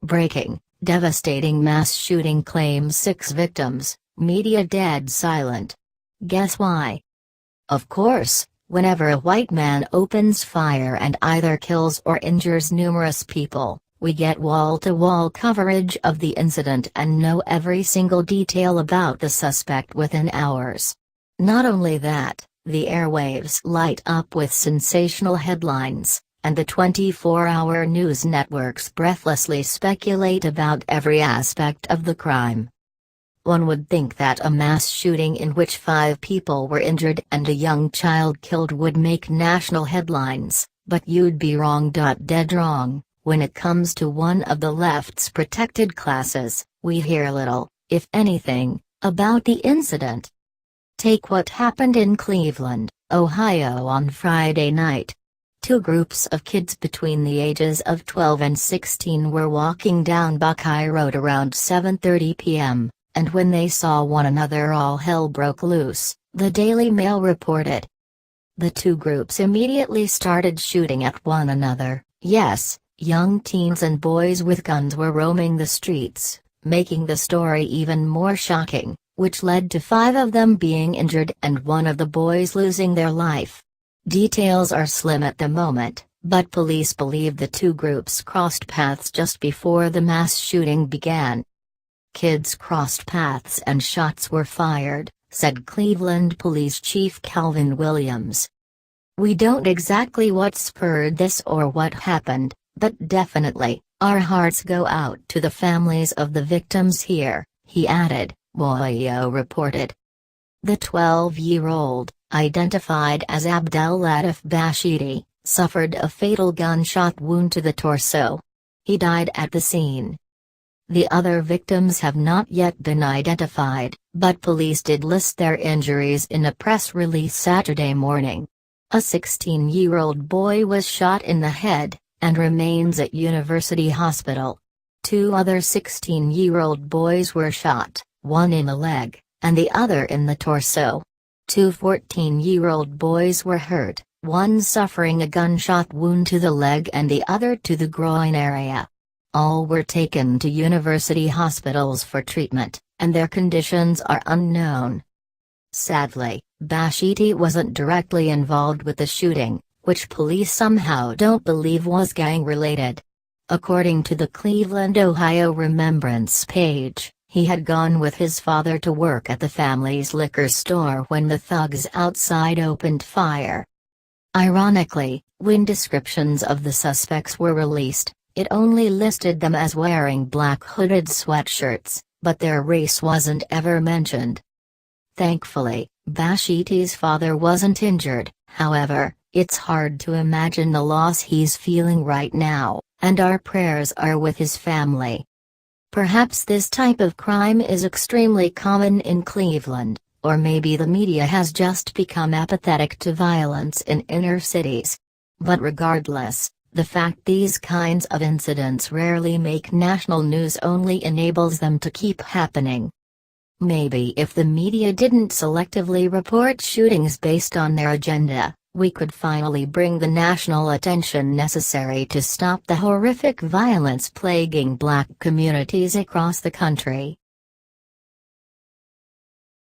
Breaking, devastating mass shooting claims 6 victims, media dead silent. Guess why? Of course, whenever a white man opens fire and either kills or injures numerous people, we get wall-to-wall coverage of the incident and know every single detail about the suspect within hours. Not only that, the airwaves light up with sensational headlines, and the 24-hour news networks breathlessly speculate about every aspect of the crime. One would think that a mass shooting in which 5 people were injured and a young child killed would make national headlines, but you'd be wrong. Dead wrong. When it comes to one of the left's protected classes, we hear little, if anything, about the incident. Take what happened in Cleveland, Ohio on Friday night. 2 groups of kids between the ages of 12 and 16 were walking down Buckeye Road around 7:30 p.m., and when they saw one another all hell broke loose, the Daily Mail reported. The 2 groups immediately started shooting at one another. Yes, young teens and boys with guns were roaming the streets, making the story even more shocking, which led to 5 of them being injured and one of the boys losing their life. Details are slim at the moment, but police believe the 2 groups crossed paths just before the mass shooting began. Kids crossed paths and shots were fired, said Cleveland Police Chief Calvin Williams. We don't exactly what spurred this or what happened, but definitely, our hearts go out to the families of the victims here, he added, Woyo reported. The 12-year-old, identified as Abdel Latif Bashidi, suffered a fatal gunshot wound to the torso. He died at the scene. The other victims have not yet been identified, but police did list their injuries in a press release Saturday morning. A 16-year-old boy was shot in the head, and remains at University Hospital. 2 other 16-year-old boys were shot, one in the leg, and the other in the torso. 2 14-year-old boys were hurt, one suffering a gunshot wound to the leg and the other to the groin area. All were taken to university hospitals for treatment, and their conditions are unknown. Sadly, Bashidi wasn't directly involved with the shooting, which police somehow don't believe was gang-related. According to the Cleveland, Ohio Remembrance page, he had gone with his father to work at the family's liquor store when the thugs outside opened fire. Ironically, when descriptions of the suspects were released, it only listed them as wearing black hooded sweatshirts, but their race wasn't ever mentioned. Thankfully, Bashidi's father wasn't injured. However, it's hard to imagine the loss he's feeling right now, and our prayers are with his family. Perhaps this type of crime is extremely common in Cleveland, or maybe the media has just become apathetic to violence in inner cities. But regardless, the fact these kinds of incidents rarely make national news only enables them to keep happening. Maybe if the media didn't selectively report shootings based on their agenda, we could finally bring the national attention necessary to stop the horrific violence plaguing Black communities across the country.